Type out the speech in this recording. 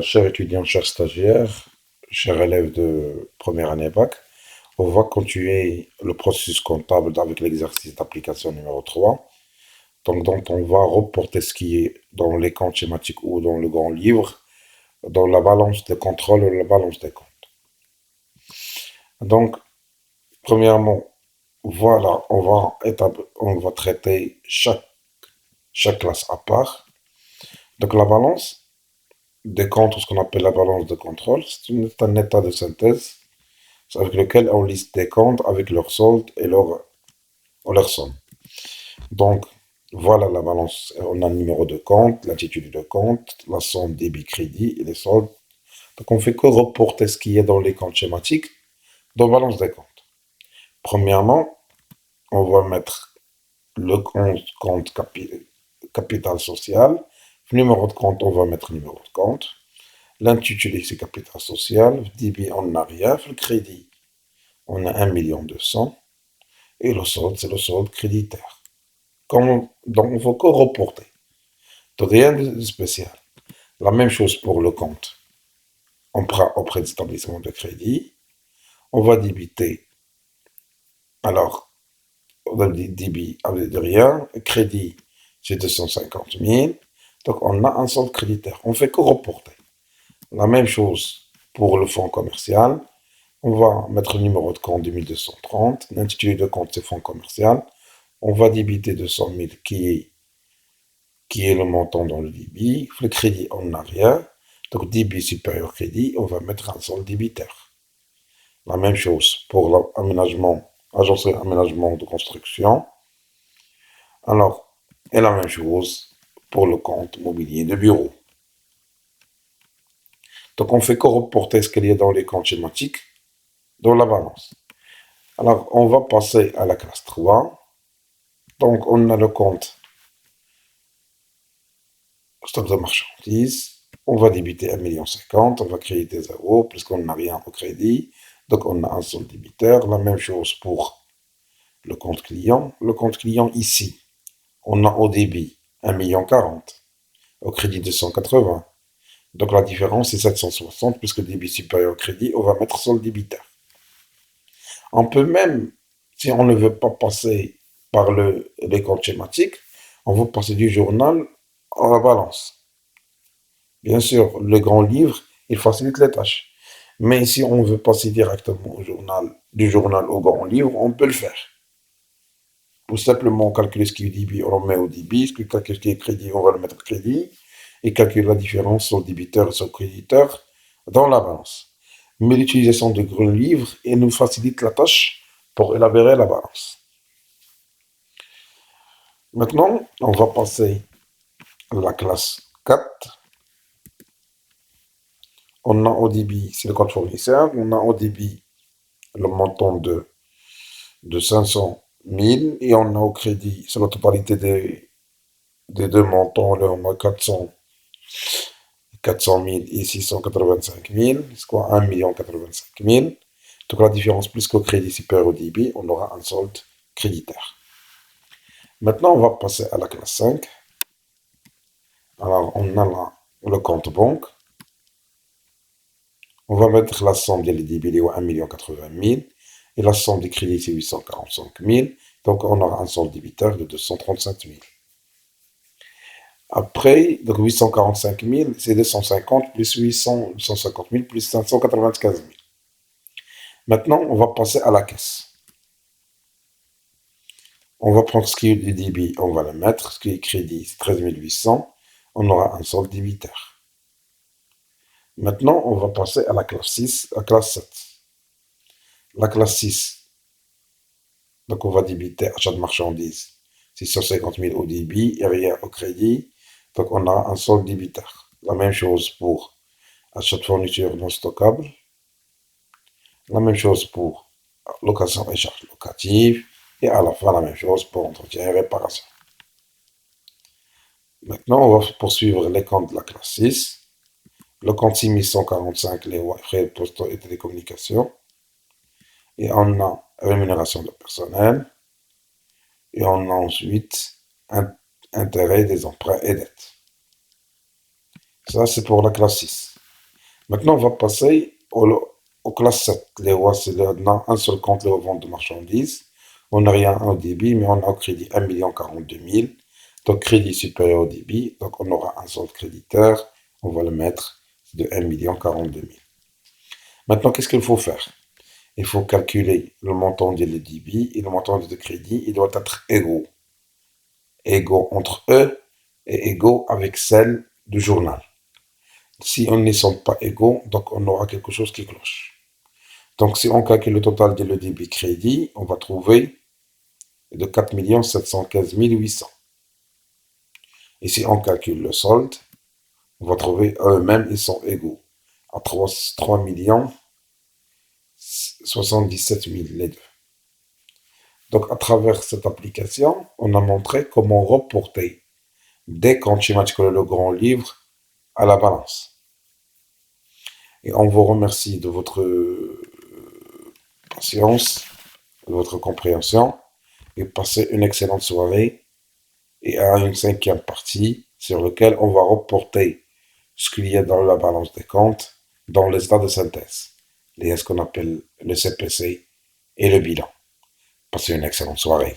Cher étudiant, cher stagiaire, cher élève de première année bac, on va continuer le processus comptable avec l'exercice d'application numéro 3. Dont on va reporter ce qui est dans les comptes schématiques ou dans le grand livre, dans la balance de contrôle ou la balance des comptes. Donc, premièrement, voilà, on va traiter chaque classe à part. Donc, la balance des comptes, ce qu'on appelle la balance de contrôle, c'est un état de synthèse avec lequel on liste des comptes avec leur solde et leur somme. Donc, voilà la balance. On a le numéro de compte, l'intitulé de compte, la somme débit crédit et les soldes. Donc, on fait que reporter ce qui est dans les comptes schématiques dans la balance des comptes. Premièrement, on va mettre le compte capital social. Le numéro de compte, on va mettre le numéro de compte. L'intitulé, c'est capital social. Débit, on n'a rien. Le crédit, on a 1 200 000. Et le solde, c'est le solde créditaire. Donc, il faut que reporter. Donc, rien de spécial. La même chose pour le compte emprunt auprès d'établissements de crédit. On va débiter. Alors, on a le débit avec de rien. Crédit, c'est 250 000. Donc, on a un solde créditaire. On fait que reporter. La même chose pour le fonds commercial. On va mettre le numéro de compte 2230. L'intitulé de compte, c'est fonds commercial. On va débiter 200 000 qui est le montant dans le débit. Le crédit, on n'a rien. Donc, débit supérieur crédit, on va mettre un solde débitaire. La même chose pour l'aménagement, agence d'aménagement de construction. Alors, et la même chose pour le compte mobilier de bureau. Donc, on fait que reporter ce qu'il y a dans les comptes schématiques dans la balance. Alors, on va passer à la classe 3. Donc, on a le compte stock de marchandises. On va débiter 1 50 000, on va créditer 0, puisqu'on n'a rien au crédit. Donc, on a un solde débiteur. La même chose pour le compte client. Le compte client ici, on a au débit 1 40 000, au crédit 280. Donc, la différence, c'est 760, puisque le débit supérieur au crédit, on va mettre solde débiteur. On peut même, si on ne veut pas passer par les comptes schématiques, on va passer du journal à la balance. Bien sûr, le grand livre, il facilite les tâches. Mais si on veut passer directement du journal au grand livre, on peut le faire. Ou simplement calculer ce qui est débit, on le met au débit, ce qui est crédit, on va le mettre au crédit, et calculer la différence sur le débiteur et sur le créditeur dans la balance. Mais l'utilisation de grand livre, elle nous facilite la tâche pour élaborer la balance. Maintenant, on va passer à la classe 4. On a au débit, c'est le compte fournisseur, on a au débit le montant de 500 000 et on a au crédit, c'est la totalité des deux montants, là on a 400 000 et 685 000, c'est quoi 1 85 000. Donc la différence plus qu'au crédit supérieur au débit, on aura un solde créditaire. Maintenant, on va passer à la classe 5. Alors, on a là le compte banque. On va mettre la somme des débits à 1 80 000 et la somme des crédits, c'est 845 000. Donc, on aura un solde débiteur de 235 000. Après, donc 845 000, c'est 250 plus 850 000 plus 595 000. Maintenant, on va passer à la caisse. On va prendre ce qui est du débit, on va le mettre. Ce qui est crédit, c'est 13 800. On aura un solde débiteur. Maintenant, on va passer à la classe 6, la classe 7. La classe 6, donc on va débiter achat de marchandises, 650 000 au débit et rien au crédit. Donc on a un solde débiteur. La même chose pour achat de fourniture non stockable. La même chose pour location et charges locatives. Et à la fin, la même chose pour entretien et réparation. Maintenant, on va poursuivre les comptes de la classe 6. Le compte 6145, les frais de poste et télécommunications. Et on a rémunération de personnel. Et on a ensuite intérêt des emprunts et dettes. Ça, c'est pour la classe 6. Maintenant, on va passer aux classes 7. Les rois, c'est là, on a un seul compte, les reventes de marchandises. On n'a rien au débit, mais on a au crédit 1 042 000. Donc, crédit supérieur au débit. Donc, on aura un seul créditeur. On va le mettre de 1 042 000. Maintenant, qu'est-ce qu'il faut faire? Il faut calculer le montant de débit et le montant de crédit. Il doit être égaux. Égaux entre eux et égaux avec celle du journal. Si on ne sont pas égaux, donc on aura quelque chose qui cloche. Donc si on calcule le total de le débit crédit, on va trouver de 4 715 800. Et si on calcule le solde, on va trouver eux-mêmes, ils sont égaux à 3 77 000 les deux. Donc à travers cette application, on a montré comment reporter des comptes schématiques le grand livre à la balance. Et on vous remercie de votre patience, de votre compréhension, et passez une excellente soirée. Et à une cinquième partie sur laquelle on va reporter ce qu'il y a dans la balance des comptes dans les états de synthèse, ce qu'on appelle le CPC et le bilan. Passez une excellente soirée.